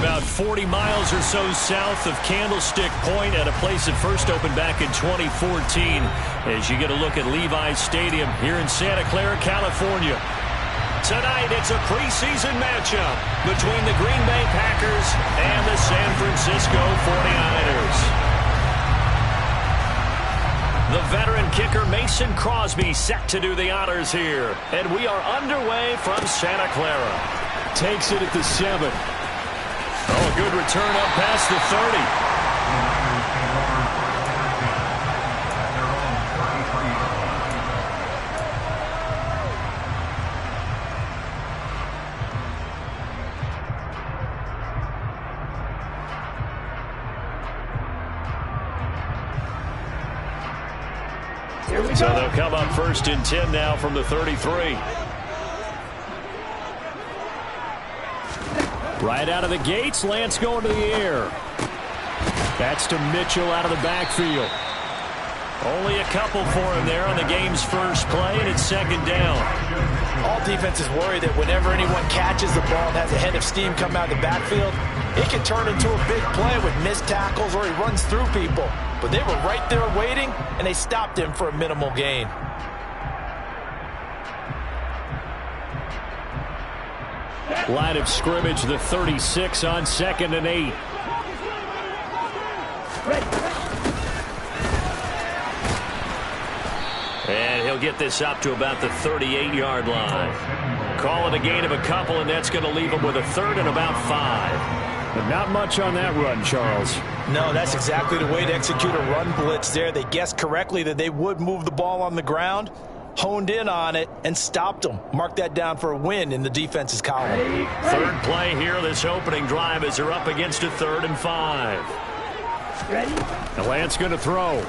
about 40 miles or so south of Candlestick Point at a place that first opened back in 2014 as you get a look at Levi's Stadium here in Santa Clara, California. Tonight, it's a preseason matchup between the Green Bay Packers and the San Francisco 49ers. The veteran kicker Mason Crosby set to do the honors here. And we are underway from Santa Clara. Takes it at the 7. Oh, a good return up past the 30. So they'll come up 1st and 10 now from the 33. Right out of the gates, Lance going to the air. That's to Mitchell out of the backfield. Only a couple for him there on the game's first play, and it's 2nd down. All defenses worry that whenever anyone catches the ball and has a head of steam come out of the backfield, it can turn into a big play with missed tackles or he runs through people. But they were right there waiting, and they stopped him for a minimal gain. Line of scrimmage, the 36 on 2nd and 8. And he'll get this up to about the 38-yard line. Call it a gain of a couple, and that's going to leave him with a 3rd and about 5. But not much on that run, Charles. No, that's exactly the way to execute a run blitz there. They guessed correctly that they would move the ball on the ground, honed in on it, and stopped them. Mark that down for a win in the defense's column. 3rd play here, this opening drive, as they're up against a 3rd and 5. Ready? Now Lance going to throw.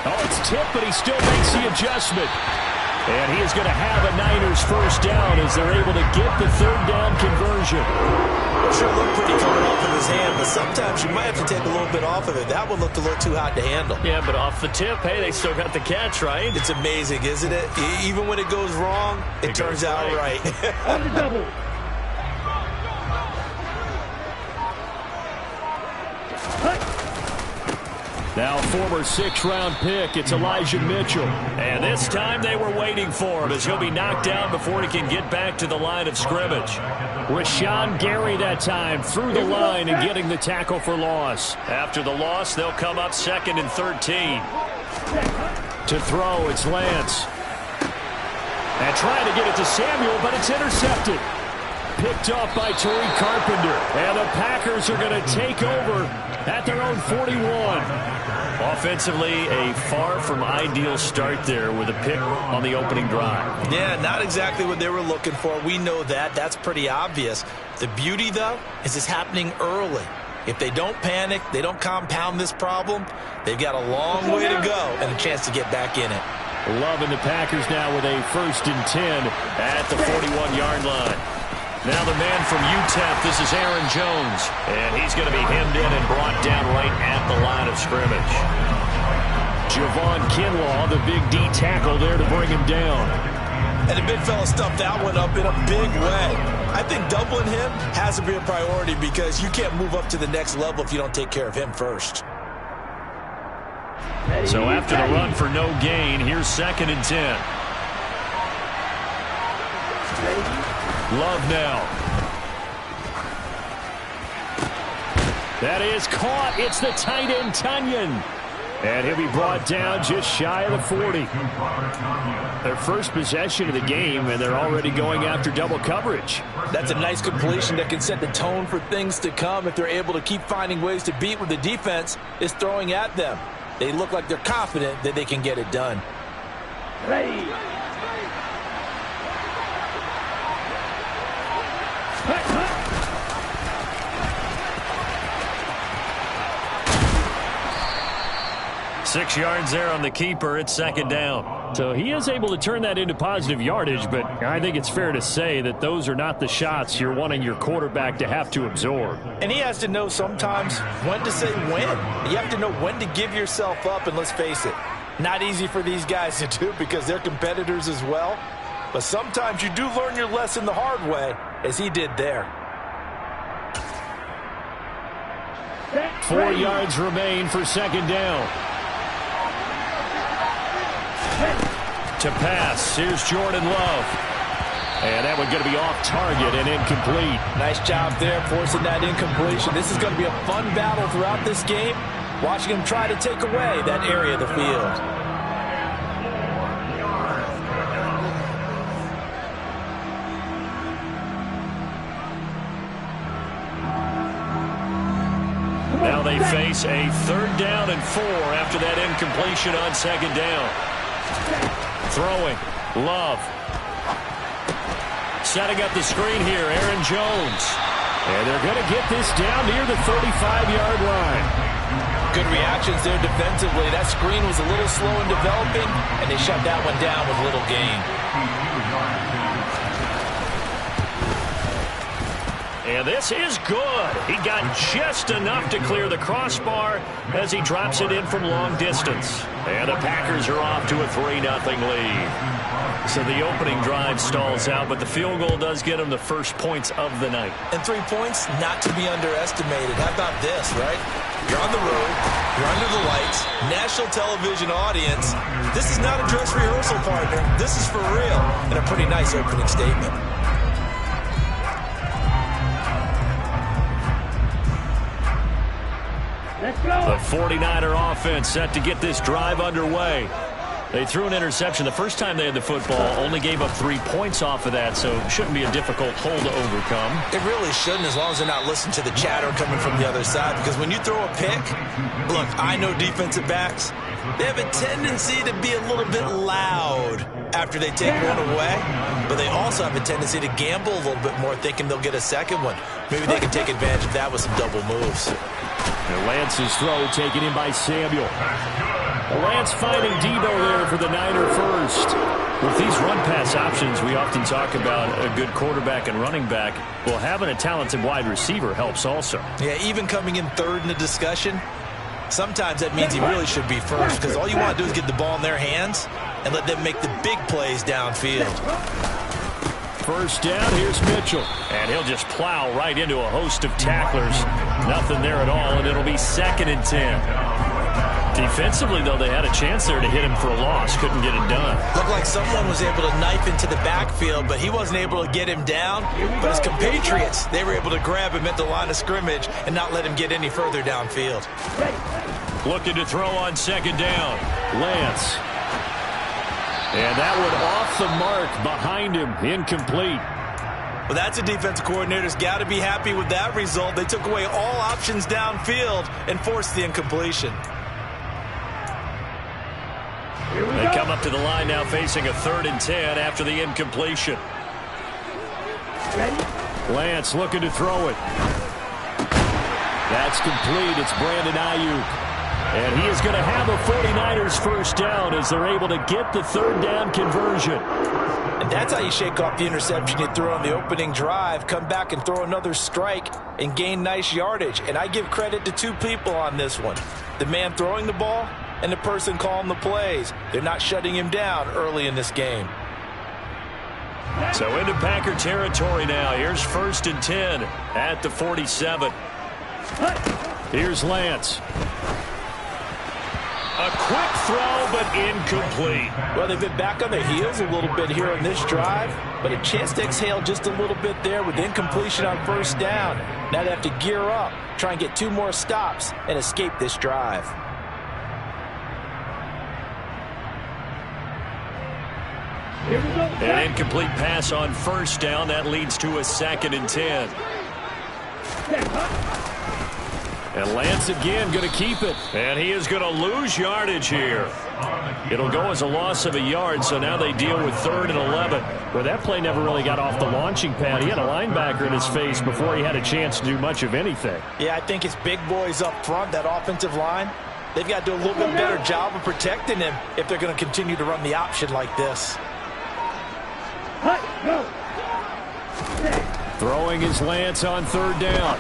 Oh, it's tipped, but he still makes the adjustment. And he is going to have a Niners 1st down as they're able to get the 3rd down conversion. It sure looked pretty coming off of his hand, but sometimes you might have to take a little bit off of it. That one looked a little too hot to handle. Yeah, but off the tip, hey, they still got the catch, right? It's amazing, isn't it? Even when it goes wrong, it turns out right. On the double. Now former 6th-round pick, it's Elijah Mitchell. And this time they were waiting for him as he'll be knocked down before he can get back to the line of scrimmage. Rashawn Gary that time through the line and getting the tackle for loss. After the loss, they'll come up 2nd and 13. To throw, it's Lance. And trying to get it to Samuel, but it's intercepted. Picked off by Tariq Carpenter. And the Packers are going to take over at their own 41. Offensively, a far from ideal start there with a pick on the opening drive. Yeah, not exactly what they were looking for. We know that. That's pretty obvious. The beauty, though, is it's happening early. If they don't panic, they don't compound this problem, they've got a long way to go and a chance to get back in it. Loving the Packers now with a 1st and 10 at the 41-yard line. Now the man from UTEP, this is Aaron Jones. And he's going to be hemmed in and brought down right at the line of scrimmage. Javon Kinlaw, the big D tackle there to bring him down. And the big fella stuffed that one up in a big way. I think doubling him has to be a priority because you can't move up to the next level if you don't take care of him first. So after the run for no gain, here's 2nd and 10. Love now. That is caught. It's the tight end, Tunyon. And he'll be brought down just shy of the 40. Their first possession of the game, and they're already going after double coverage. That's a nice completion that can set the tone for things to come if they're able to keep finding ways to beat what the defense is throwing at them. They look like they're confident that they can get it done. Ready. 6 yards there on the keeper. It's 2nd down. So he is able to turn that into positive yardage, but I think it's fair to say that those are not the shots you're wanting your quarterback to have to absorb. And he has to know sometimes when to say when. You have to know when to give yourself up, and let's face it, not easy for these guys to do because they're competitors as well. But sometimes you do learn your lesson the hard way, as he did there. 4 yards remain for second down. To pass, here's Jordan Love. And that one's going to be off target and incomplete. Nice job there forcing that incompletion. This is going to be a fun battle throughout this game. Watching him try to take away that area of the field. Now they face a 3rd down and 4 after that incompletion on second down. Throwing, Love. Setting up the screen here, Aaron Jones. And they're going to get this down near the 35-yard line. Good reactions there defensively. That screen was a little slow in developing, and they shut that one down with little gain. And this is good. He got just enough to clear the crossbar as he drops it in from long distance. And the Packers are off to a 3-0 lead. So the opening drive stalls out, but the field goal does get them the first points of the night. And 3 points, not to be underestimated. How about this, right? You're on the road, you're under the lights, national television audience. This is not a dress rehearsal, partner. This is for real, and a pretty nice opening statement. Let's go. The 49er offense set to get this drive underway. They threw an interception the first time they had the football, only gave up 3 points off of that, so it shouldn't be a difficult hole to overcome. It really shouldn't, as long as they're not listening to the chatter coming from the other side, because when you throw a pick, look, I know defensive backs, they have a tendency to be a little bit loud after they take one away, but they also have a tendency to gamble a little bit more, thinking they'll get a second one. Maybe they can take advantage of that with some double moves. And Lance's throw taken in by Samuel. Lance finding Debo there for the Niner first. With these run-pass options, we often talk about a good quarterback and running back. Well, having a talented wide receiver helps also. Yeah, even coming in third in the discussion, sometimes that means he really should be first, because all you want to do is get the ball in their hands and let them make the big plays downfield. First down, here's Mitchell. And he'll just plow right into a host of tacklers. Nothing there at all, and it'll be 2nd and 10. Defensively, though, they had a chance there to hit him for a loss. Couldn't get it done. Looked like someone was able to knife into the backfield, but he wasn't able to get him down. But his compatriots, they were able to grab him at the line of scrimmage and not let him get any further downfield. Looking to throw on second down. Lance. And that one off the mark behind him. Incomplete. Well, that's a defensive coordinator's got to be happy with that result. They took away all options downfield and forced the incompletion. They come up to the line now facing a 3rd and 10 after the incompletion. Lance looking to throw it. That's complete. It's Brandon Ayuk. And he is going to have a 49ers first down as they're able to get the 3rd down conversion. And that's how you shake off the interception you threw on the opening drive, come back and throw another strike and gain nice yardage. And I give credit to 2 people on this one. The man throwing the ball and the person calling the plays. They're not shutting him down early in this game. So into Packer territory now. Here's 1st and 10 at the 47. Here's Lance. A quick throw, but incomplete. Well, they've been back on their heels a little bit here on this drive, but a chance to exhale just a little bit there with incompletion on first down. Now they have to gear up, try and get 2 more stops, and escape this drive. An incomplete pass on first down. That leads to a 2nd and 10. And Lance again going to keep it. And he is going to lose yardage here. It'll go as a loss of a yard, so now they deal with 3rd and 11. Where that play never really got off the launching pad. He had a linebacker in his face before he had a chance to do much of anything. Yeah, I think it's big boys up front, that offensive line. They've got to do a little bit better job of protecting him if they're going to continue to run the option like this. Throwing is Lance on 3rd down.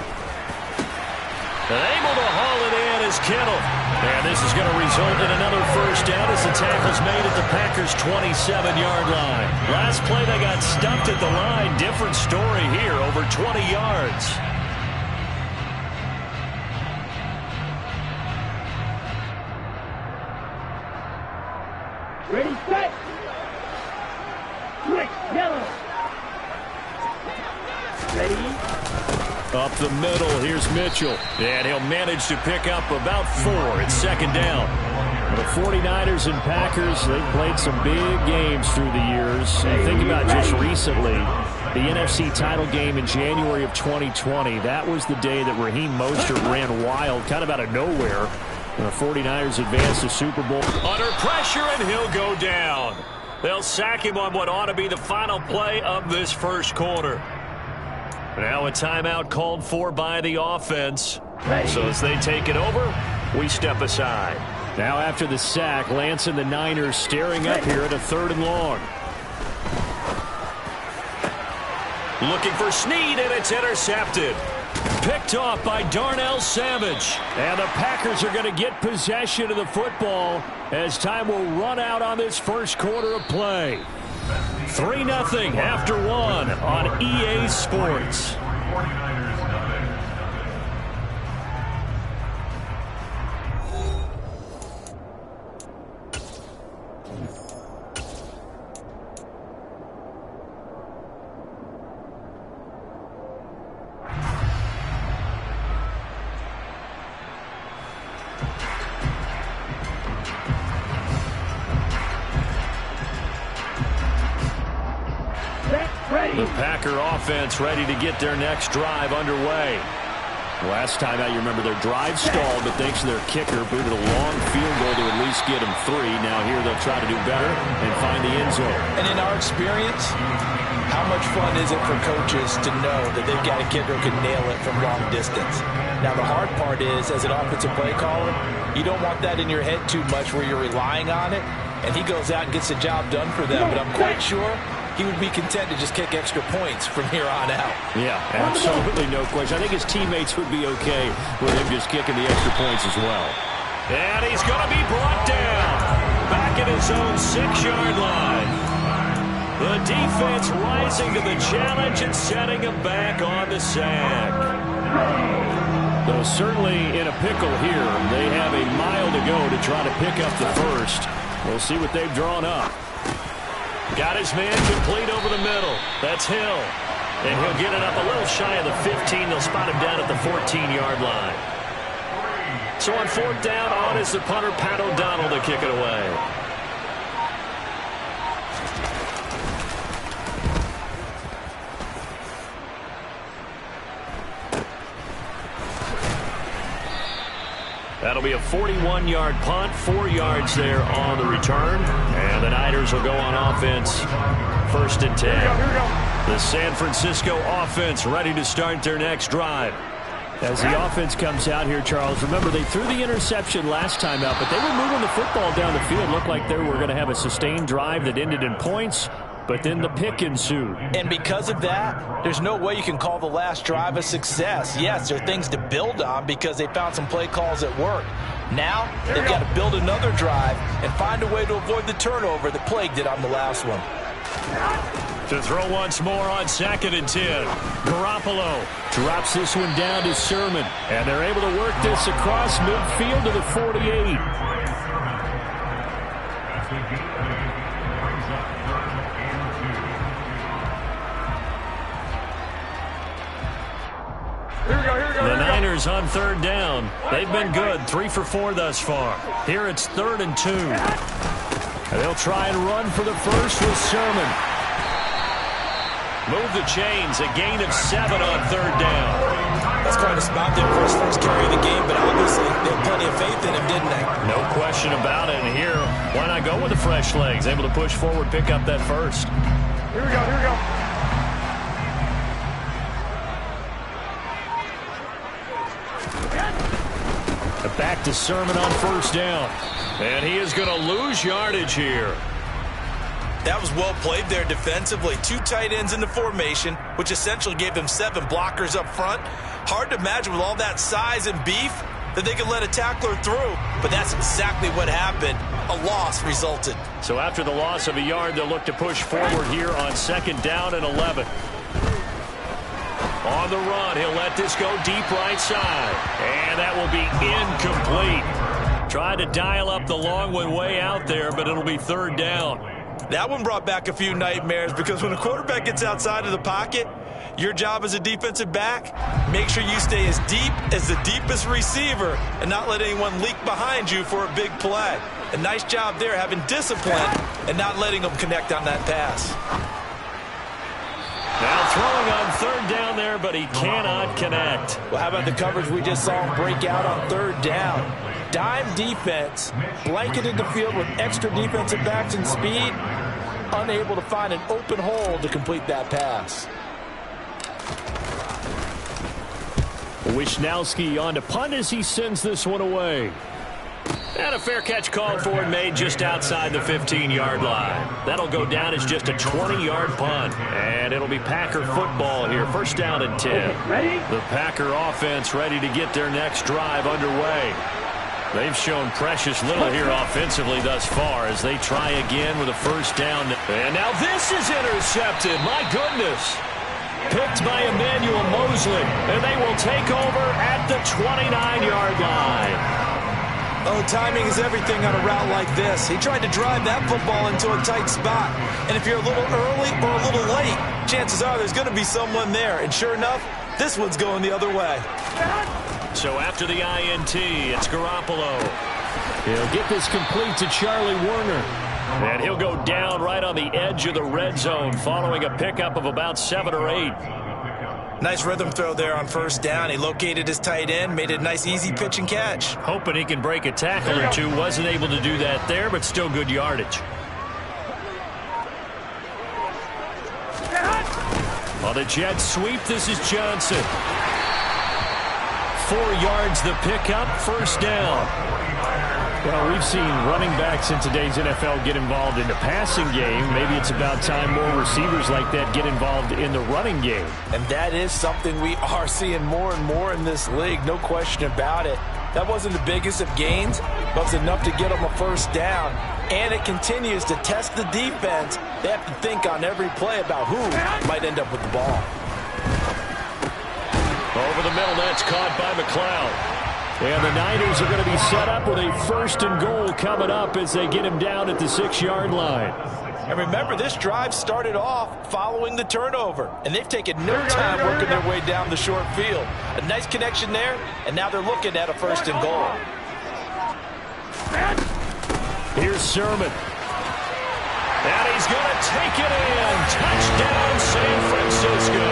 And able to haul it in is Kittle. And this is going to result in another first down as the tackle's made at the Packers' 27-yard line. Last play they got stuffed at the line. Different story here, over 20 yards. Up the middle, here's Mitchell. And he'll manage to pick up about 4. It's second down. The 49ers and Packers, they've played some big games through the years. You think about just recently, the NFC title game in January of 2020. That was the day that Raheem Mostert ran wild, kind of out of nowhere. And the 49ers advanced to Super Bowl. Under pressure, and he'll go down. They'll sack him on what ought to be the final play of this first quarter. Now a timeout called for by the offense. So as they take it over, we step aside. Now after the sack, Lance and the Niners staring up here at a 3rd and long. Looking for Snead, and it's intercepted. Picked off by Darnell Savage. And the Packers are going to get possession of the football as time will run out on this first quarter of play. 3-0 after 1 on EA Sports. The Packer offense ready to get their next drive underway. Last time out, you remember their drive stalled, but thanks to their kicker, booted a long field goal to at least get them 3. Now here they'll try to do better and find the end zone. And in our experience, how much fun is it for coaches to know that they've got a kicker who can nail it from long distance? Now the hard part is, as an offensive play caller, you don't want that in your head too much where you're relying on it, and he goes out and gets the job done for them. But I'm quite sure he would be content to just kick extra points from here on out. Yeah, absolutely no question. I think his teammates would be okay with him just kicking the extra points as well. And he's going to be brought down. Back at his own 6-yard line. The defense rising to the challenge and setting him back on the sack. Though certainly in a pickle here, they have a mile to go to try to pick up the first. We'll see what they've drawn up. Got his man complete over the middle. That's Hill. And he'll get it up a little shy of the 15. They'll spot him down at the 14-yard line. So on 4th down, on is the punter, Pat O'Donnell, to kick it away. That'll be a 41-yard punt, 4 yards there on the return. And the Niners will go on offense, 1st and 10. Here we go. The San Francisco offense ready to start their next drive. As the offense comes out here, Charles, remember they threw the interception last time out, but they were moving the football down the field. Looked like they were going to have a sustained drive that ended in points. But then the pick ensued. And because of that, there's no way you can call the last drive a success. Yes, there are things to build on because they found some play calls that work. Now, they've got to build another drive and find a way to avoid the turnover that plagued it on the last one. To throw once more on 2nd and 10. Garoppolo drops this one down to Sermon. And they're able to work this across midfield to the 48. The Niners on 3rd down. They've been good, 3 for 4 thus far. Here it's 3rd and 2. They'll try and run for the first with Sermon. Move the chains, a gain of 7 on 3rd down. That's quite a spot there for his first carry of the game, but obviously they had plenty of faith in him, didn't they? No question about it. And here, why not go with the fresh legs? Able to push forward, pick up that first. Here we go, here we go. Back to Sermon on 1st down. And he is going to lose yardage here. That was well played there defensively. 2 tight ends in the formation, which essentially gave them 7 blockers up front. Hard to imagine with all that size and beef that they could let a tackler through. But that's exactly what happened. A loss resulted. So after the loss of a yard, they'll look to push forward here on 2nd down and 11. On the run, he'll let this go deep right side. And that will be incomplete. Tried to dial up the long one way out there, but it'll be 3rd down. That one brought back a few nightmares because when a quarterback gets outside of the pocket, your job as a defensive back, make sure you stay as deep as the deepest receiver and not let anyone leak behind you for a big play. A nice job there having discipline and not letting them connect on that pass. Now throwing on third down there, but he cannot connect. Well, how about the coverage we just saw him break out on third down? Dime defense, blanketed the field with extra defensive backs and speed, unable to find an open hole to complete that pass. Wisnowski on to punt as he sends this one away. And a fair catch called for and made just outside the 15-yard line. That'll go down as just a 20-yard punt. And it'll be Packer football here. First down and 10. Ready? The Packer offense ready to get their next drive underway. They've shown precious little here offensively thus far as they try again with a first down. And now this is intercepted. My goodness. Picked by Emmanuel Mosley. And they will take over at the 29-yard line. Oh, timing is everything on a route like this. He tried to drive that football into a tight spot. And if you're a little early or a little late, chances are there's going to be someone there. And sure enough, this one's going the other way. So after the INT, it's Garoppolo. He'll get this complete to Charlie Warner. And he'll go down right on the edge of the red zone following a pickup of about 7 or 8. Nice rhythm throw there on first down. He located his tight end, made it a nice easy pitch and catch. Hoping he can break a tackle or two. Wasn't able to do that there, but still good yardage. On the jet sweep, this is Johnson. 4 yards the pickup, first down. Well, we've seen running backs in today's NFL get involved in the passing game. Maybe it's about time more receivers like that get involved in the running game. And that is something we are seeing more and more in this league, no question about it. That wasn't the biggest of gains, but it's enough to get them a first down. And it continues to test the defense. They have to think on every play about who might end up with the ball. Over the middle, that's caught by McLeod. And the Niners are going to be set up with a first and goal coming up as they get him down at the 6-yard line. And remember, this drive started off following the turnover. And they've taken no time working their way down the short field. A nice connection there, and now they're looking at a first and goal. Here's Sermon. And he's going to take it in. Touchdown, San Francisco.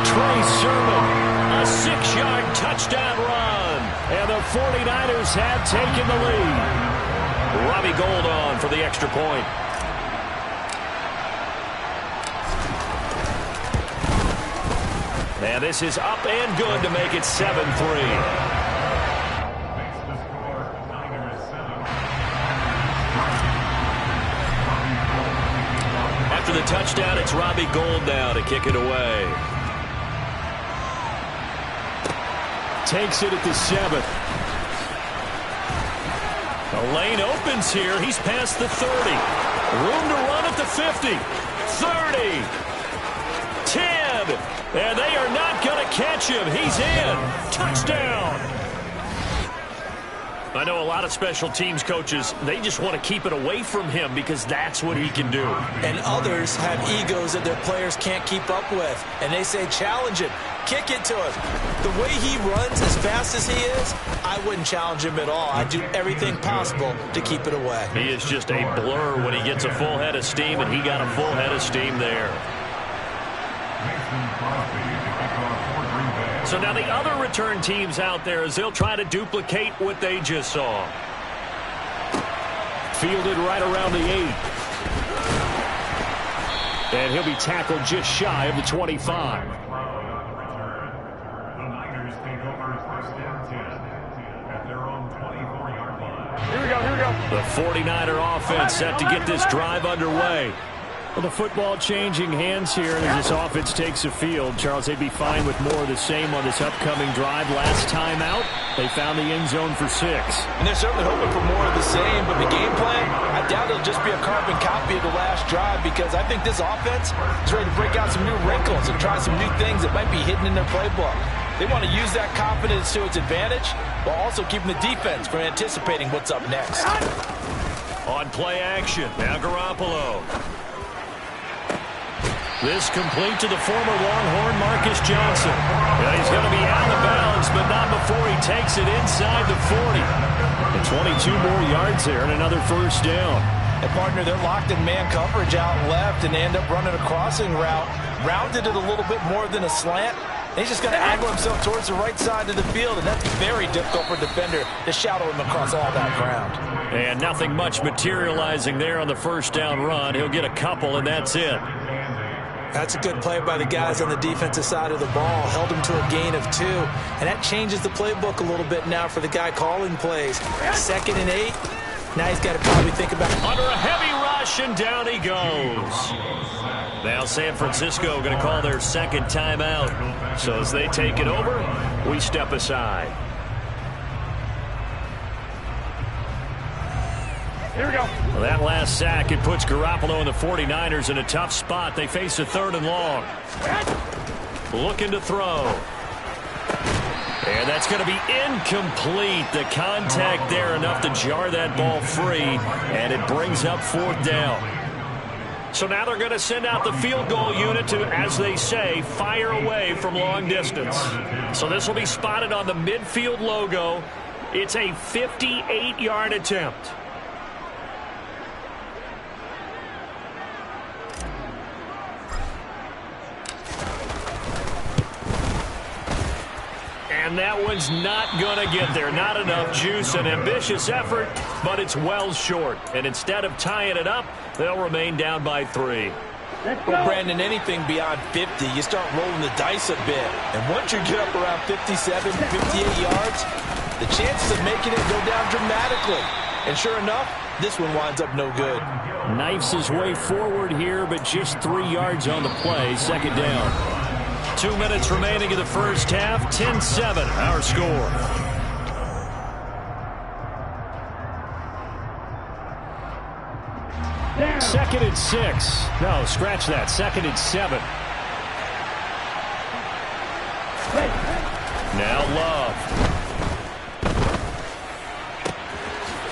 Trey Sermon. A 6-yard touchdown run. And the 49ers have taken the lead. Robbie Gould on for the extra point. And this is up and good to make it 7-3. After the touchdown, it's Robbie Gould now to kick it away. Takes it at the 7. The lane opens here. He's past the 30. Room to run at the 50. 30. 10. And they are not going to catch him. He's in. Touchdown. I know a lot of special teams coaches, they just want to keep it away from him because that's what he can do. And others have egos that their players can't keep up with. And they say, challenge him. Kick it to him. The way he runs as fast as he is, I wouldn't challenge him at all. I'd do everything possible to keep it away. He is just a blur when he gets a full head of steam, and he got a full head of steam there. So now the other return teams out there as they'll try to duplicate what they just saw. Fielded right around the 8. And he'll be tackled just shy of the 25. Here we go. The 49er offense set to get this drive underway. Well, the football changing hands here as this offense takes the field. Charles, they'd be fine with more of the same on this upcoming drive. Last time out, they found the end zone for 6. And they're certainly hoping for more of the same, but the game plan, I doubt it'll just be a carbon copy of the last drive because I think this offense is ready to break out some new wrinkles and try some new things that might be hidden in their playbook. They want to use that confidence to its advantage while also keeping the defense from anticipating what's up next. On play action, now Garoppolo. This complete to the former Longhorn, Marcus Johnson. Yeah, he's going to be out of bounds, but not before he takes it inside the 40. And 22 more yards there and another first down. And partner, they're locked in man coverage out left, and they end up running a crossing route. Rounded it a little bit more than a slant. And he's just going to angle himself towards the right side of the field, and that's very difficult for a defender to shadow him across all that ground. And nothing much materializing there on the first down run. He'll get a couple, and that's it. That's a good play by the guys on the defensive side of the ball. Held him to a gain of 2. And that changes the playbook a little bit now for the guy calling plays. 2nd and 8. Now he's got to probably think about it. Under a heavy rush, and down he goes. Now San Francisco going to call their second timeout. So as they take it over, we step aside. Here we go. Well, that last sack, it puts Garoppolo and the 49ers in a tough spot. They face a 3rd and long. Looking to throw. And that's going to be incomplete. The contact there enough to jar that ball free, and it brings up 4th down. So now they're going to send out the field goal unit to, as they say, fire away from long distance. So this will be spotted on the midfield logo. It's a 58-yard attempt. And that one's not going to get there. Not enough juice. An ambitious effort, but it's well short. And instead of tying it up, they'll remain down by 3. Well, Brandon, anything beyond 50, you start rolling the dice a bit. And once you get up around 57, 58 yards, the chances of making it go down dramatically. And sure enough, this one winds up no good. Knifes his way forward here, but just 3 yards on the play. 2nd down. 2 minutes remaining in the first half. 10-7, our score. Down. 2nd and 6. No, scratch that. 2nd and 7. Now Love.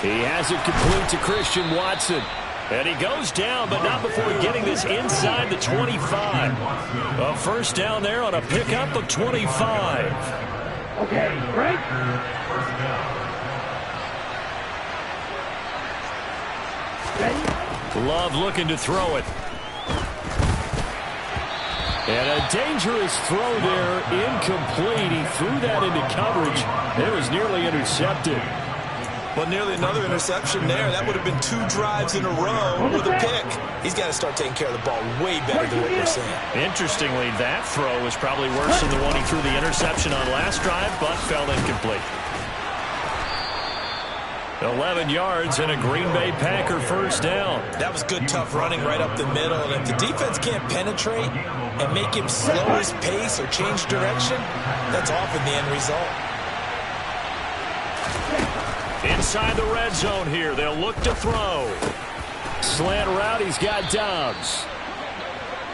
He has it complete to Christian Watson. And he goes down, but not before getting this inside the 25. A first down there on a pickup of 25. Okay, break. Love looking to throw it. And a dangerous throw there, incomplete. He threw that into coverage. It was nearly intercepted. Well, nearly another interception there. That would have been 2 drives in a row with a pick. He's got to start taking care of the ball way better than what we're seeing. Interestingly, that throw was probably worse than the one he threw the interception on last drive, but fell incomplete. 11 yards and a Green Bay Packer first down. That was good, tough running right up the middle. And if the defense can't penetrate and make him slow his pace or change direction, that's often the end result. Inside the red zone here, they'll look to throw. Slant route, he's got Dobbs.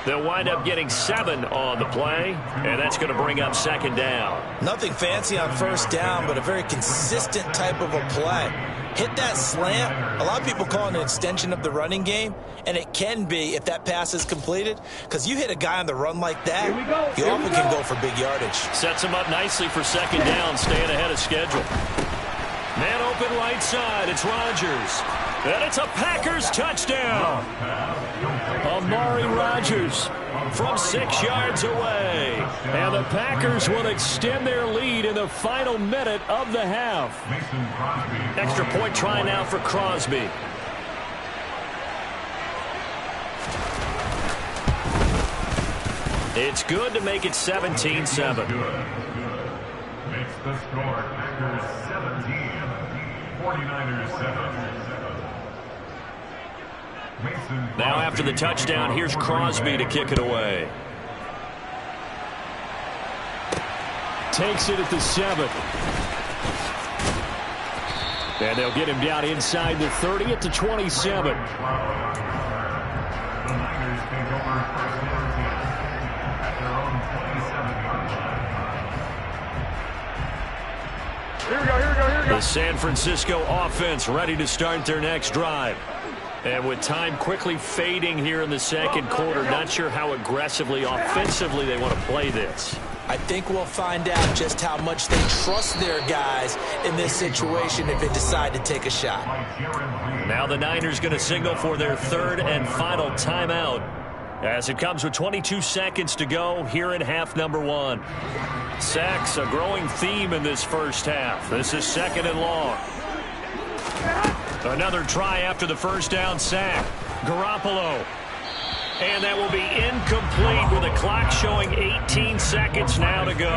They'll wind up getting 7 on the play, and that's going to bring up 2nd down. Nothing fancy on first down, but a very consistent type of a play. Hit that slant. A lot of people call it an extension of the running game, and it can be if that pass is completed, because you hit a guy on the run like that, you often can go for big yardage. Sets him up nicely for 2nd down, staying ahead of schedule. Man open right side, it's Rodgers. And it's a Packers touchdown. Amari Rodgers from 6 yards away. And the Packers will extend their lead in the final minute of the half. Extra point try now for Crosby. It's good to make it 17-7. Makes the score Packers 17, 49ers 7. Now after the touchdown, here's Crosby to kick it away. Takes it at the 7. And they'll get him down inside the 30 at the 27. The Niners take over first down at their own 27-yard line. Here we go, here we go. The San Francisco offense ready to start their next drive. And with time quickly fading here in the second quarter, not sure how aggressively, offensively they want to play this. I think we'll find out just how much they trust their guys in this situation if they decide to take a shot. Now the Niners going to signal for their third and final timeout as it comes with 22 seconds to go here in half number one. Sacks, a growing theme in this first half. This is second and long. Another try after the first down sack. Garoppolo. And that will be incomplete with the clock showing 18 seconds now to go.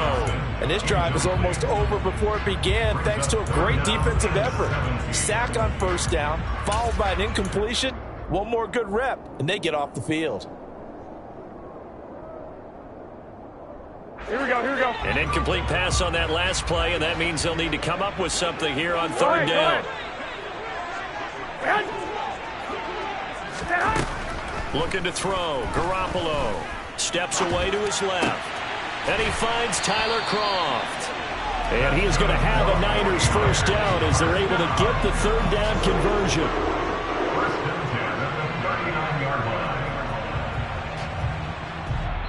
And this drive is almost over before it began thanks to a great defensive effort. Sack on first down, followed by an incompletion. One more good rep, and they get off the field. Here we go. An incomplete pass on that last play, and that means they'll need to come up with something here on third down. Looking to throw. Garoppolo steps away to his left. And he finds Tyler Kroft. And he is going to have a Niners first down as they're able to get the third down conversion.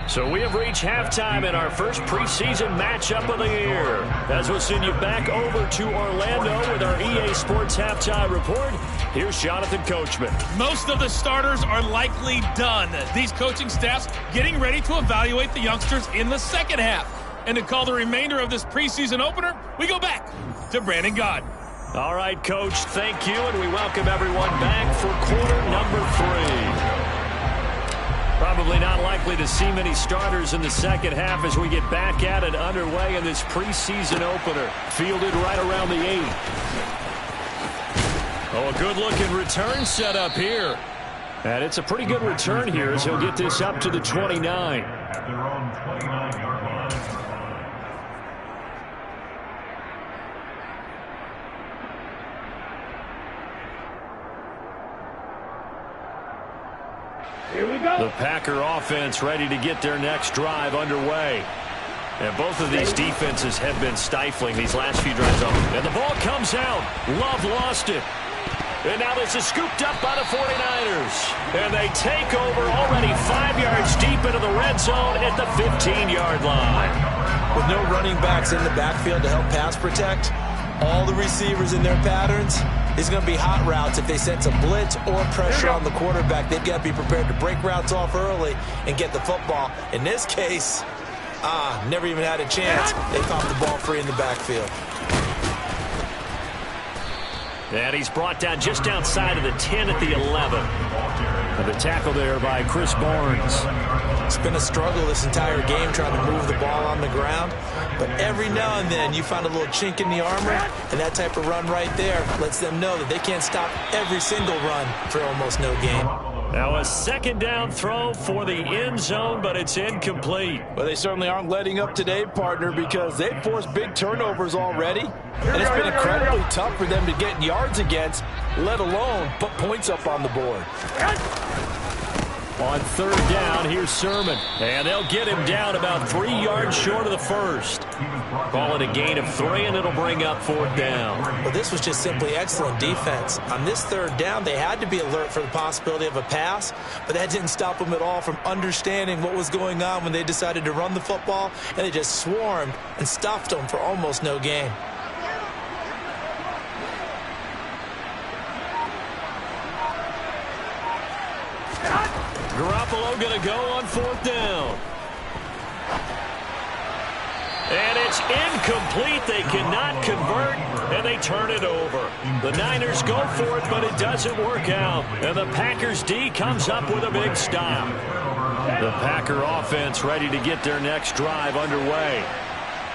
So we have reached halftime in our first preseason matchup of the year. As we'll send you back over to Orlando with our EA Sports Halftime Report. Here's Jonathan Coachman. Most of the starters are likely done. These coaching staffs getting ready to evaluate the youngsters in the second half. And to call the remainder of this preseason opener, we go back to Brandon Gaud. All right, Coach, thank you, and we welcome everyone back for quarter number 3. Probably not likely to see many starters in the second half as we get back at it underway in this preseason opener. Fielded right around the 8. Oh, a good-looking return set up here. And it's a pretty good return here as he'll get this up to the 29. At their own 29-yard line. Here we go. The Packer offense ready to get their next drive underway. And both of these defenses have been stifling these last few drives. And the ball comes out. Love lost it. And now this is scooped up by the 49ers. And they take over already 5 yards deep into the red zone at the 15-yard line. With no running backs in the backfield to help pass protect, all the receivers in their patterns, it's going to be hot routes. If they sense a blitz or pressure on the quarterback, they've got to be prepared to break routes off early and get the football. In this case, never even had a chance. They caught the ball free in the backfield. And he's brought down just outside of the 10 at the 11. And the tackle there by Chris Barnes. It's been a struggle this entire game trying to move the ball on the ground. But every now and then you find a little chink in the armor, and that type of run right there lets them know that they can't stop every single run for almost no gain. Now a second down throw for the end zone, but it's incomplete. Well, they certainly aren't letting up today, partner, because they've forced big turnovers already. And it's been incredibly tough for them to get yards against, let alone put points up on the board. On third down, here's Sermon. And they'll get him down about 3 yards short of the first. Call it a gain of 3, and it'll bring up fourth down. Well, this was just simply excellent defense. On this third down, they had to be alert for the possibility of a pass, but that didn't stop them at all from understanding what was going on when they decided to run the football, and they just swarmed and stuffed them for almost no gain. Garoppolo going to go on fourth down. And it's incomplete. They cannot convert, and they turn it over. The Niners go for it, but it doesn't work out. And the Packers D comes up with a big stop. The Packer offense ready to get their next drive underway.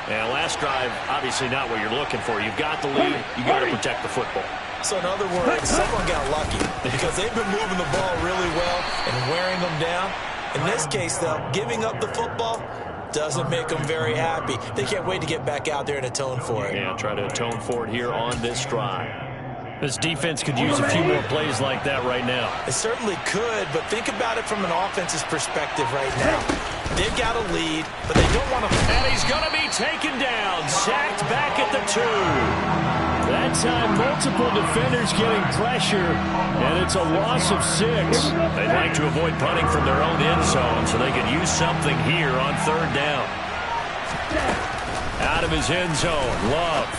And last drive, obviously not what you're looking for. You've got the lead. You've got to protect the football. So in other words, someone got lucky because they've been moving the ball really well and wearing them down. In this case, though, giving up the football doesn't make them very happy. They can't wait to get back out there and atone for it. Yeah, try to atone for it here on this drive. This defense could use a few more plays like that right now. It certainly could, but think about it from an offense's perspective right now. They've got a lead, but they don't want to... And he's going to be taken down, sacked back at the 2. That time, multiple defenders getting pressure, and it's a loss of 6. They'd like to avoid punting from their own end zone so they could use something here on 3rd down. Out of his end zone, Love.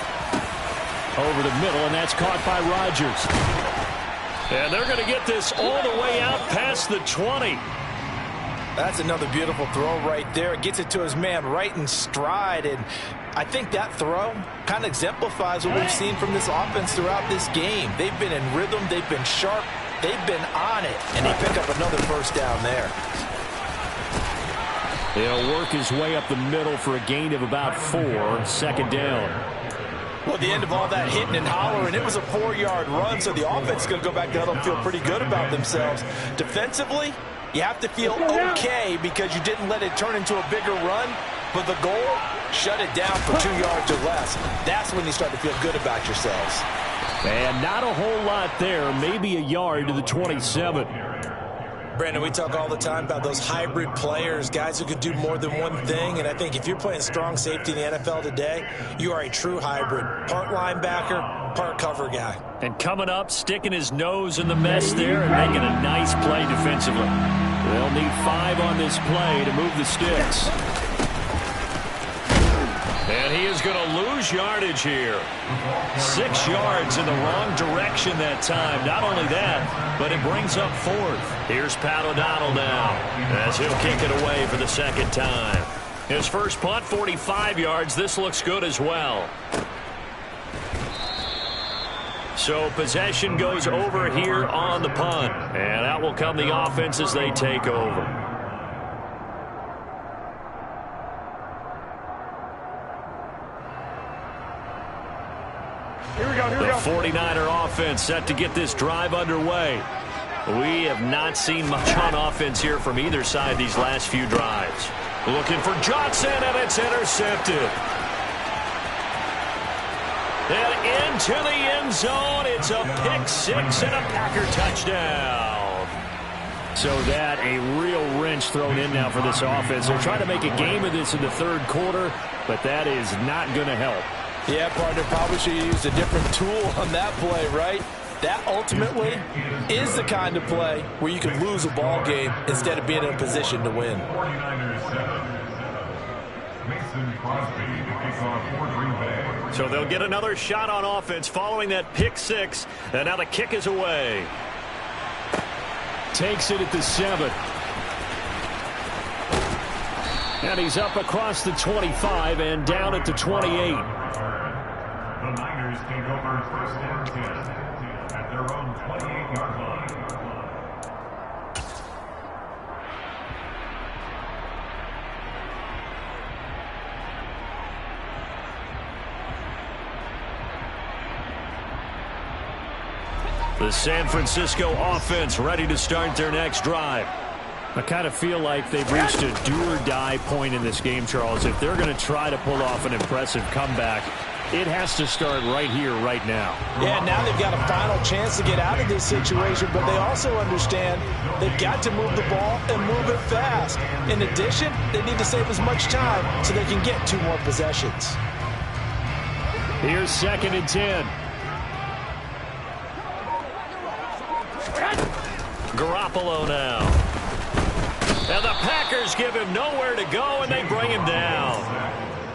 Over the middle, and that's caught by Rodgers. And they're going to get this all the way out past the 20. That's another beautiful throw right there. It gets it to his man right in stride, and I think that throw kind of exemplifies what we've seen from this offense throughout this game. They've been in rhythm, they've been sharp, they've been on it, and they pick up another 1st down there. He'll work his way up the middle for a gain of about 4, 2nd down. Well, at the end of all that hitting and hollering, it was a 4-yard run, so the offense is going to go back down and feel pretty good about themselves. Defensively, you have to feel okay because you didn't let it turn into a bigger run, but the goal, shut it down for 2 yards or less. That's when you start to feel good about yourselves. And not a whole lot there, maybe a yard to the 27. Brandon, we talk all the time about those hybrid players, guys who could do more than one thing, and I think if you're playing strong safety in the NFL today, you are a true hybrid. Part linebacker, part cover guy. And coming up, sticking his nose in the mess there and making a nice play defensively. They'll need 5 on this play to move the sticks. And he is going to lose yardage here. 6 yards in the wrong direction that time. Not only that, but it brings up 4th. Here's Pat O'Donnell now as he'll kick it away for the 2nd time. His first punt, 45 yards. This looks good as well. So possession goes over here on the punt. And out will come the offense as they take over. The 49er offense set to get this drive underway. We have not seen much on offense here from either side these last few drives. Looking for Johnson, and it's intercepted. And into the end zone. It's a pick 6 and a Packer touchdown. So that a real wrench thrown in now for this offense. They're trying to make a game of this in the 3rd quarter, but that is not going to help. Yeah, partner, probably should have used a different tool on that play, right? That ultimately is the kind of play where you can lose a ball game instead of being in a position to win. So they'll get another shot on offense following that pick 6, and now the kick is away. Takes it at the 7. And he's up across the 25 and down at the 28. The Niners take over 1st and 10 at their own 28-yard line. The San Francisco offense ready to start their next drive. I kind of feel like they've reached a do-or-die point in this game, Charles. If they're going to try to pull off an impressive comeback, it has to start right here, right now. Yeah, now they've got a final chance to get out of this situation, but they also understand they've got to move the ball and move it fast. In addition, they need to save as much time so they can get 2 more possessions. Here's 2nd and 10. Garoppolo now. And the Packers give him nowhere to go, and they bring him down.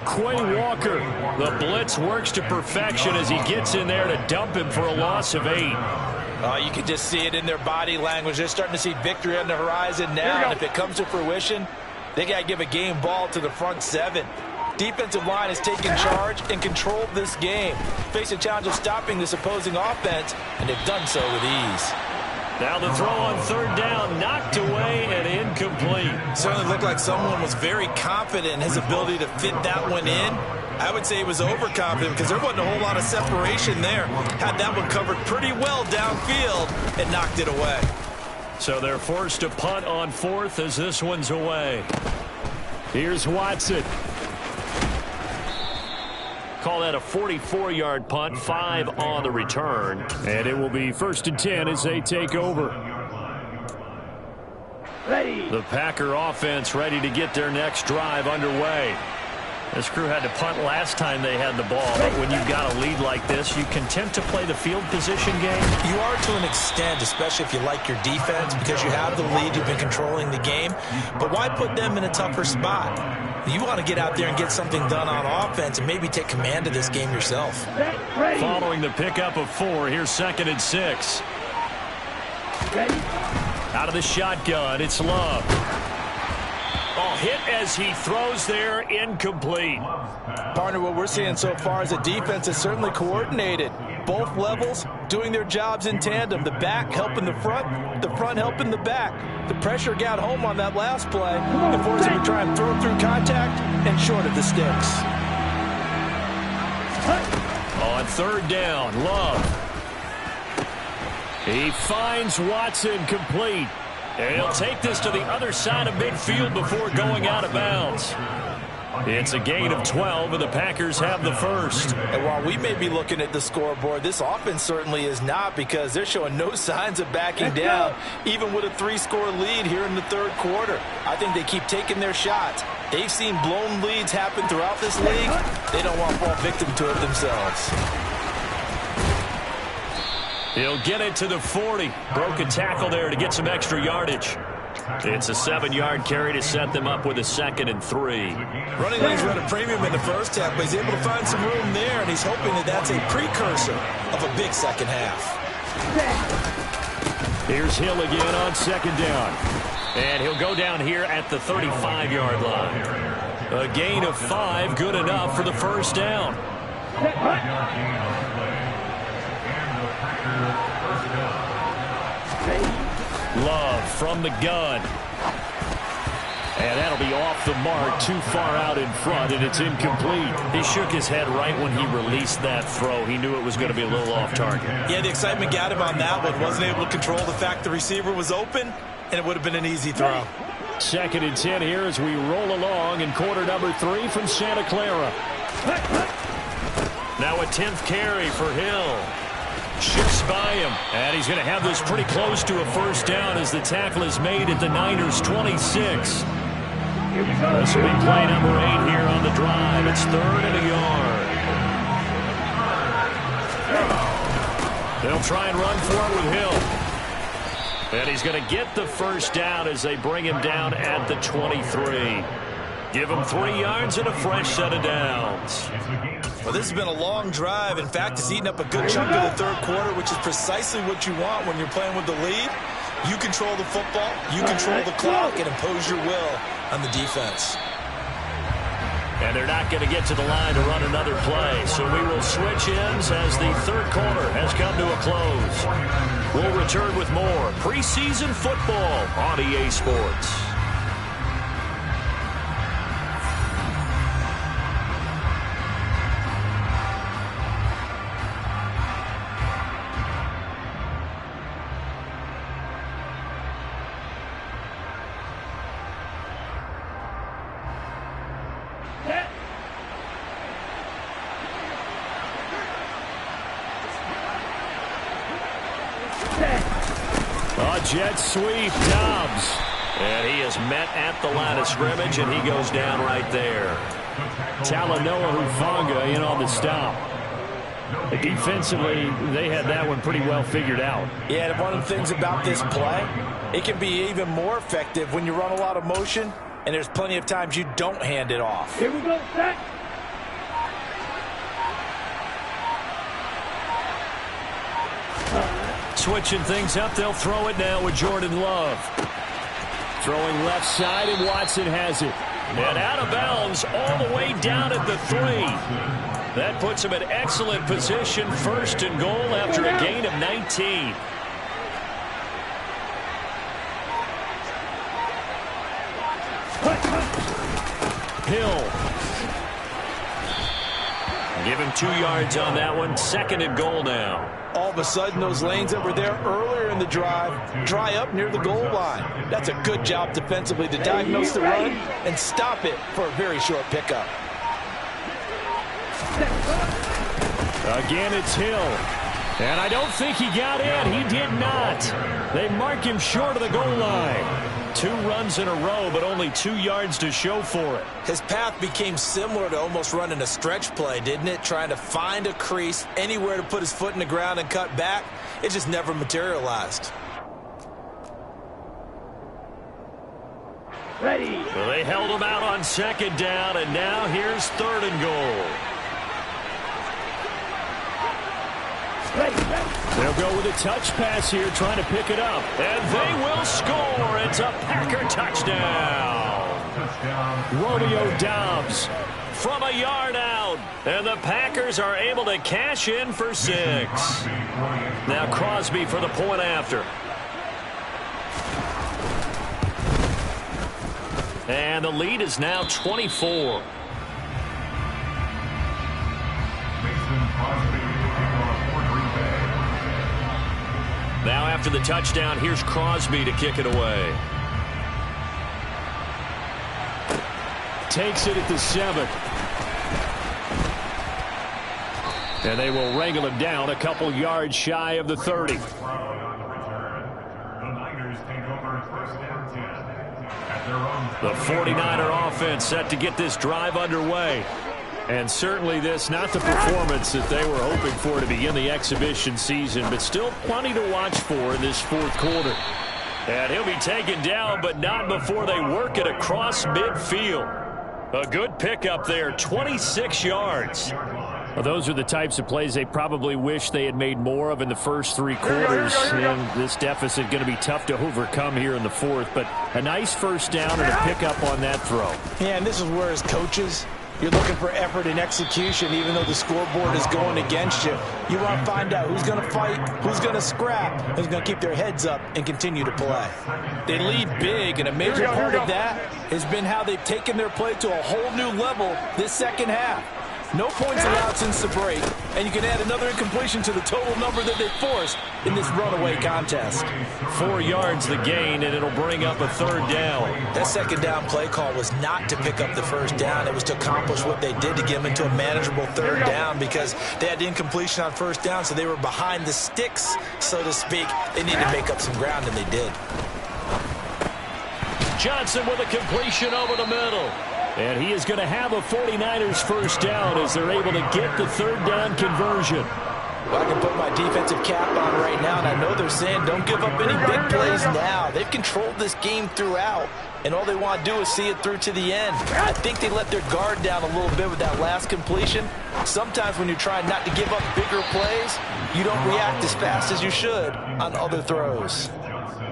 Quay Walker, the blitz works to perfection as he gets in there to dump him for a loss of 8. You can just see it in their body language. They're starting to see victory on the horizon now, and if it comes to fruition, they got to give a game ball to the front 7. Defensive line has taken charge and controlled this game. Face a challenge of stopping this opposing offense, and they've done so with ease. Now the throw on 3rd down, knocked away and incomplete. Certainly looked like someone was very confident in his ability to fit that one in. I would say he was overconfident because there wasn't a whole lot of separation there. Had that one covered pretty well downfield and knocked it away. So they're forced to punt on 4th as this one's away. Here's Watson. Call that a 44-yard punt, 5 on the return. And it will be 1st and 10 as they take over. Ready. The Packer offense ready to get their next drive underway. This crew had to punt last time they had the ball, but when you've got a lead like this, you can tend to play the field position game. You are to an extent, especially if you like your defense, because you have the lead, you've been controlling the game. But why put them in a tougher spot? You want to get out there and get something done on offense and maybe take command of this game yourself. Ready. Following the pickup of 4, here's 2nd and 6. Ready. Out of the shotgun, it's Love. Oh, hit as he throws there, incomplete. Partner, what we're seeing so far is a defense is certainly coordinated. Both levels doing their jobs in tandem. The back helping the front helping the back. The pressure got home on that last play and forced him to try and throw through contact and short of the sticks. On 3rd down, Love. He finds Watson complete. And he'll take this to the other side of midfield before going out of bounds. It's a gain of 12, and the Packers have the first. And while we may be looking at the scoreboard, this offense certainly is not, because they're showing no signs of backing down, even with a 3-score lead here in the 3rd quarter. I think they keep taking their shots. They've seen blown leads happen throughout this league. They don't want to fall victim to it themselves. He'll get it to the 40. Broke a tackle there to get some extra yardage. It's a 7-yard carry to set them up with a 2nd and 3. Running lanes were at a premium in the first half, but he's able to find some room there, and he's hoping that that's a precursor of a big second half. Here's Hill again on 2nd down. And he'll go down here at the 35-yard line. A gain of 5, good enough for the first down. Love from the gun. And that'll be off the mark, too far out in front, and it's incomplete. He shook his head right when he released that throw. He knew it was going to be a little off target. Yeah, the excitement got him on that one. Wasn't able to control the fact the receiver was open, and it would have been an easy throw. 2nd and 10 here as we roll along in quarter number 3 from Santa Clara. Now a 10th carry for Hill. Shifts by him, and he's going to have this pretty close to a first down as the tackle is made at the Niners' 26. This will be play number 8 here on the drive. It's 3rd and a yard. They'll try and run for it with Hill. And he's going to get the first down as they bring him down at the 23. Give him 3 yards and a fresh set of downs. Well, this has been a long drive. In fact, it's eaten up a good chunk of the 3rd quarter, which is precisely what you want when you're playing with the lead. You control the football, you control the clock, and impose your will on the defense. And they're not going to get to the line to run another play, so we will switch ends as the 3rd quarter has come to a close. We'll return with more preseason football on EA Sports. Jet sweep, Dobbs. And he is met at the line of scrimmage, and he goes down right there. Talanoa Hufanga in on the stop. Defensively, they had that one pretty well figured out. Yeah, and one of the things about this play, it can be even more effective when you run a lot of motion, and there's plenty of times you don't hand it off. Here we go, set. Switching things up, they'll throw it now with Jordan Love. Throwing left side, and Watson has it. And out of bounds all the way down at the 3. That puts him in excellent position, 1st and goal after a gain of 19. Hill. Give him 2 yards on that one, 2nd and goal now. All of a sudden, those lanes that were there earlier in the drive dry up near the goal line. That's a good job defensively to diagnose the run and stop it for a very short pickup. Again, it's Hill. And I don't think he got in. He did not. They mark him short of the goal line. 2 runs in a row, but only 2 yards to show for it. His path became similar to almost running a stretch play, didn't it? Trying to find a crease, anywhere to put his foot in the ground and cut back. It just never materialized. Ready. Well, they held him out on 2nd down, and now here's 3rd and goal. They'll go with a touch pass here, trying to pick it up. And they will score. It's a Packer touchdown. Romeo Doubs from a yard out. And the Packers are able to cash in for 6. Now Crosby for the point after. And the lead is now 24. Now after the touchdown, here's Crosby to kick it away. Takes it at the 7. And they will wrangle him down a couple yards shy of the 30. The Niners take over 1st and 10 at their own. The 49er offense set to get this drive underway. And certainly this, not the performance that they were hoping for to begin the exhibition season, but still plenty to watch for in this 4th quarter. And he'll be taken down, but not before they work it across midfield. A good pickup there, 26 yards. Well, those are the types of plays they probably wish they had made more of in the first 3 quarters. And this deficit going to be tough to overcome here in the 4th. But a nice first down and a pickup on that throw. Yeah, and this is where as coaches, you're looking for effort and execution, even though the scoreboard is going against you. You want to find out who's going to fight, who's going to scrap, who's going to keep their heads up and continue to play. They lead big, and a major part of that has been how they've taken their play to a whole new level this second half. No points allowed since the break, and you can add another incompletion to the total number that they forced in this runaway contest. 4 yards the gain, and it'll bring up a 3rd down. That 2nd down play call was not to pick up the 1st down. It was to accomplish what they did to get them into a manageable 3rd down because they had incompletion on 1st down, so they were behind the sticks, so to speak. They needed to make up some ground, and they did. Johnson with a completion over the middle. And he is going to have a 49ers 1st down as they're able to get the 3rd down conversion. Well, I can put my defensive cap on right now, and I know they're saying don't give up any big plays now. They've controlled this game throughout, and all they want to do is see it through to the end. I think they let their guard down a little bit with that last completion. Sometimes when you're trying not to give up bigger plays, you don't react as fast as you should on other throws.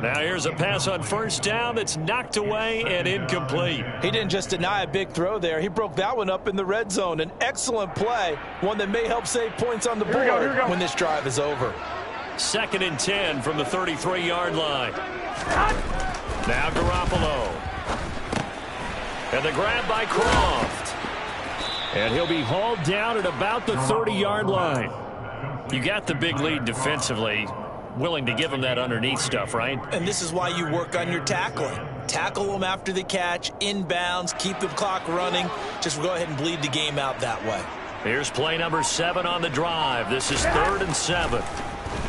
Now here's a pass on 1st down that's knocked away and incomplete. He didn't just deny a big throw there. He broke that one up in the red zone. An excellent play, one that may help save points on the board when this drive is over. 2nd and 10 from the 33-yard line. Now Garoppolo. And the grab by Croft. And he'll be hauled down at about the 30-yard line. You got the big lead defensively. Willing to give him that underneath stuff, right? And this is why you work on your tackling. Tackle them after the catch, inbounds, keep the clock running. Just go ahead and bleed the game out that way. Here's play number 7 on the drive. This is 3rd and 7.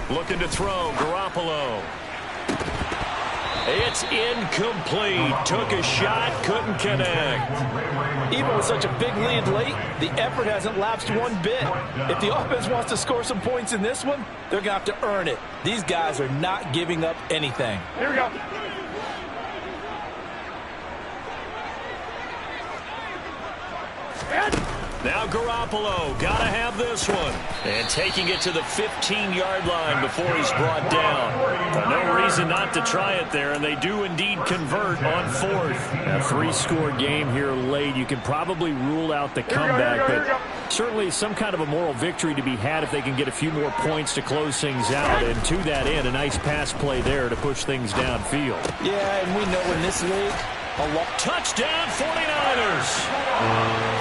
Looking to throw, Garoppolo. It's incomplete. Took a shot, couldn't connect. Even with such a big lead late, the effort hasn't lapsed one bit. If the offense wants to score some points in this one, they're going to have to earn it. These guys are not giving up anything. Here we go. Now Garoppolo, gotta have this one. And taking it to the 15-yard line before he's brought down. No reason not to try it there, and they do indeed convert on 4th. A 3-score game here late. You can probably rule out the comeback, but certainly some kind of a moral victory to be had if they can get a few more points to close things out. And to that end, a nice pass play there to push things downfield. Yeah, and we know in this league, touchdown 49ers.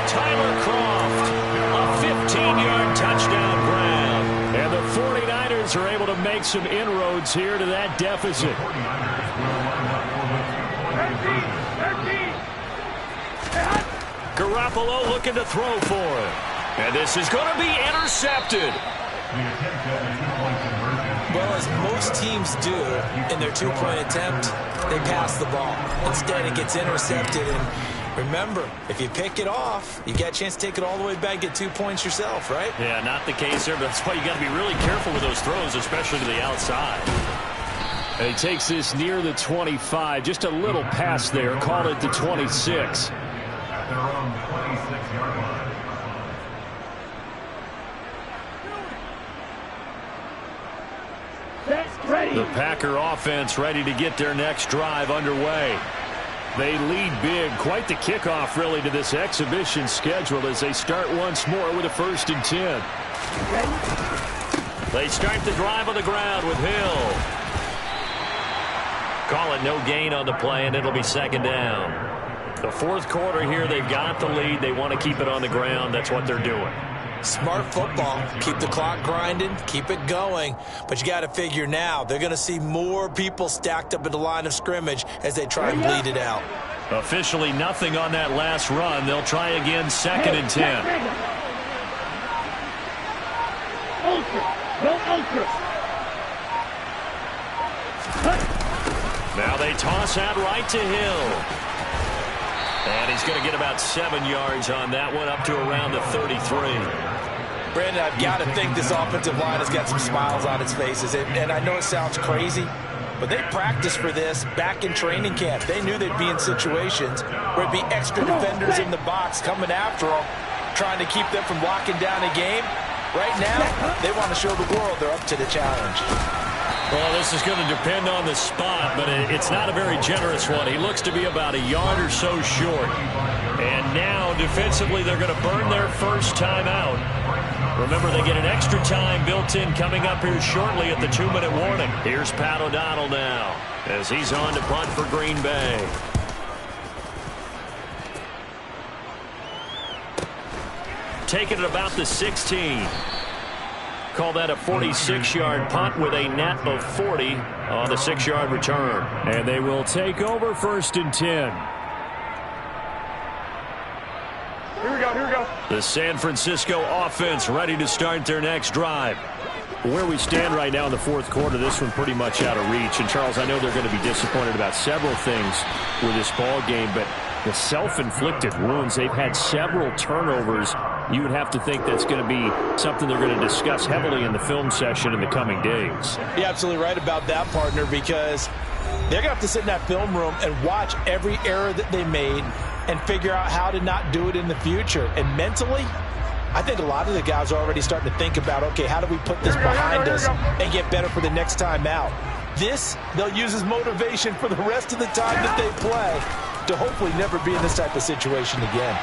Tyler Croft, a 15-yard touchdown grab. And the 49ers are able to make some inroads here to that deficit. 13. Garoppolo looking to throw for it. And this is going to be intercepted. Well, as most teams do in their two-point attempt, they pass the ball. Instead, it gets intercepted. And remember, if you pick it off, you got a chance to take it all the way back, get 2 points yourself, right? Yeah, not the case there, but that's why you got to be really careful with those throws, especially to the outside. And he takes this near the 25. Just a little pass there. Call it the 26. At their own 26-yard line. The Packer offense ready to get their next drive underway. They lead big. Quite the kickoff, really, to this exhibition schedule as they start once more with a 1st and 10. They start the drive on the ground with Hill. Call it no gain on the play, and it'll be 2nd down. The 4th quarter here, they've got the lead. They want to keep it on the ground. That's what they're doing. Smart football. Keep the clock grinding, keep it going. But you got to figure now, they're going to see more people stacked up at the line of scrimmage as they try and bleed it out. Officially nothing on that last run. They'll try again, 2nd and 10. Now they toss out right to Hill. And he's going to get about 7 yards on that one, up to around the 33. Brandon, I've got to think this offensive line has got some smiles on its faces. And I know it sounds crazy, but they practiced for this back in training camp. They knew they'd be in situations where it'd be extra defenders in the box coming after them, trying to keep them from locking down a game. Right now, they want to show the world they're up to the challenge. Well, this is going to depend on the spot, but it's not a very generous one. He looks to be about a yard or so short. And now, defensively, they're going to burn their first timeout. Remember, they get an extra time built in coming up here shortly at the 2-minute warning. Here's Pat O'Donnell now as he's on to punt for Green Bay. Taking it about the 16. Call that a 46-yard punt with a net of 40 on the 6-yard return. And they will take over 1st and 10. Here we go. The San Francisco offense ready to start their next drive. Where we stand right now in the 4th quarter, this one pretty much out of reach. And, Charles, I know they're going to be disappointed about several things with this ball game, but the self-inflicted wounds, they've had several turnovers. You would have to think that's going to be something they're going to discuss heavily in the film session in the coming days. You're absolutely right about that, partner, because they're going to have to sit in that film room and watch every error that they made and figure out how to not do it in the future. And mentally, I think a lot of the guys are already starting to think about, okay, how do we put this behind us and get better for the next time out? This, they'll use as motivation for the rest of the time that they play to hopefully never be in this type of situation again.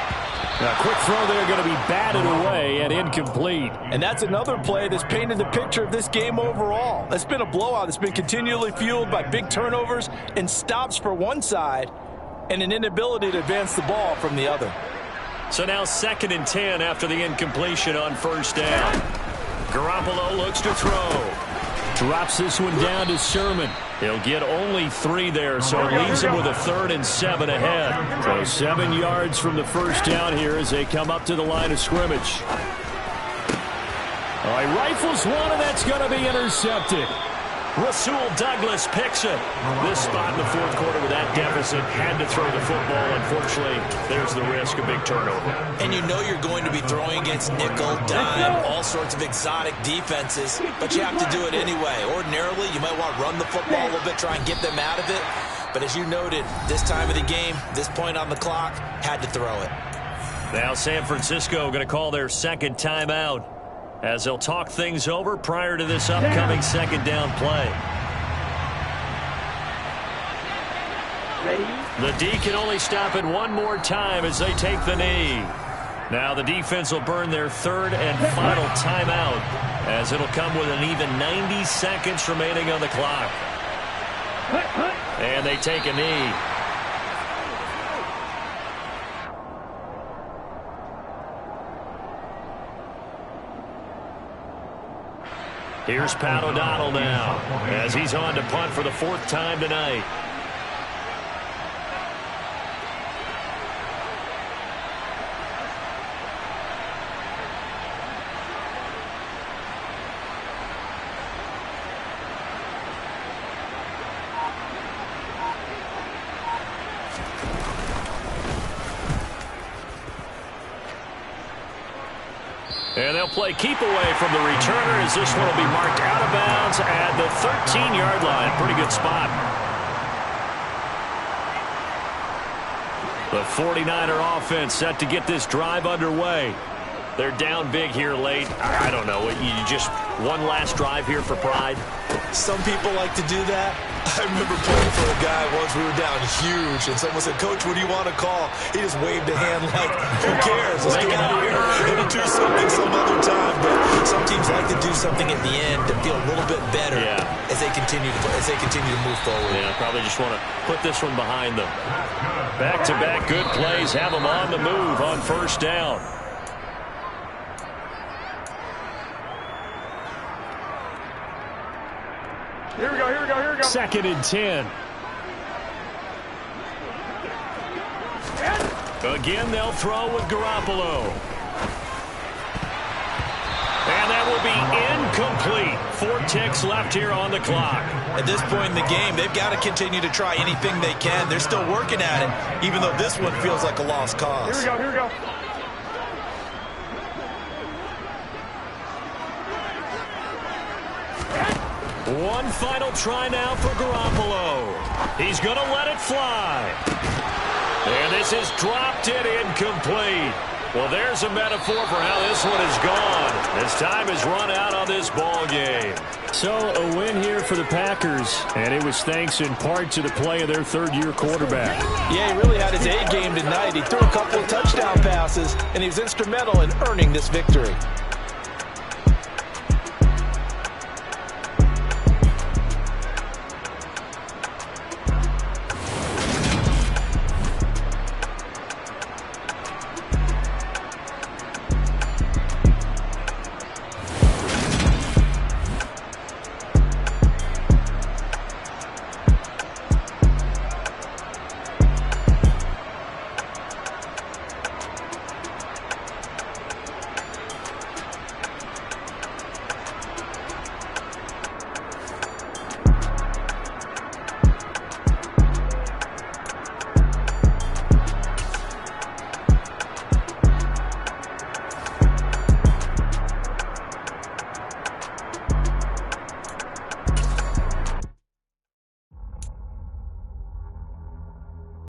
Now, quick throw there, going to be batted away and incomplete. And that's another play that's painted the picture of this game overall. It's been a blowout. It's been continually fueled by big turnovers and stops for one side and an inability to advance the ball from the other. So now 2nd and 10 after the incompletion on 1st down. Garoppolo looks to throw. Drops this one down to Sermon. He'll get only 3 there, so it leaves him with a 3rd and 7 ahead. So 7 yards from the 1st down here as they come up to the line of scrimmage. All right, rifles one, and that's going to be intercepted. Rasul Douglas picks it. This spot in the 4th quarter with that deficit, had to throw the football. Unfortunately, there's the risk of big turnover. And you know you're going to be throwing against nickel, dime, all sorts of exotic defenses, but you have to do it anyway. Ordinarily, you might want to run the football a little bit, try and get them out of it. But as you noted, this time of the game, this point on the clock, had to throw it. Now San Francisco going to call their 2nd timeout, as they'll talk things over prior to this upcoming 2nd down play. The D can only stop it one more time as they take the knee. Now the defense will burn their 3rd and final timeout, as it'll come with an even 90 seconds remaining on the clock. And they take a knee. Here's Pat O'Donnell now, as he's on to punt for the 4th time tonight. And they'll play keep away from the returner as this one will be marked out of bounds at the 13-yard line. Pretty good spot. The 49er offense set to get this drive underway. They're down big here late. I don't know. You just one last drive here for pride? Some people like to do that. I remember playing for a guy once. We were down huge, and someone said, "Coach, what do you want to call?" He just waved a hand like, "Who cares? Let's get out of here and do something some other time." But some teams like to do something at the end to feel a little bit better as they continue to move forward. Yeah, probably just want to put this one behind them. Back-to-back good plays have them on the move on first down. Here we go, here we go, here we go. 2nd and 10. Again, they'll throw with Garoppolo. And that will be incomplete. 4 ticks left here on the clock. At this point in the game, they've got to continue to try anything they can. They're still working at it, even though this one feels like a lost cause. Here we go, here we go. One final try now for Garoppolo. He's going to let it fly. And this is dropped in incomplete. Well, there's a metaphor for how this one is gone. As time has run out on this ball game. So a win here for the Packers, and it was thanks in part to the play of their third-year quarterback. Yeah, he really had his A game tonight. He threw a couple of touchdown passes, and he was instrumental in earning this victory.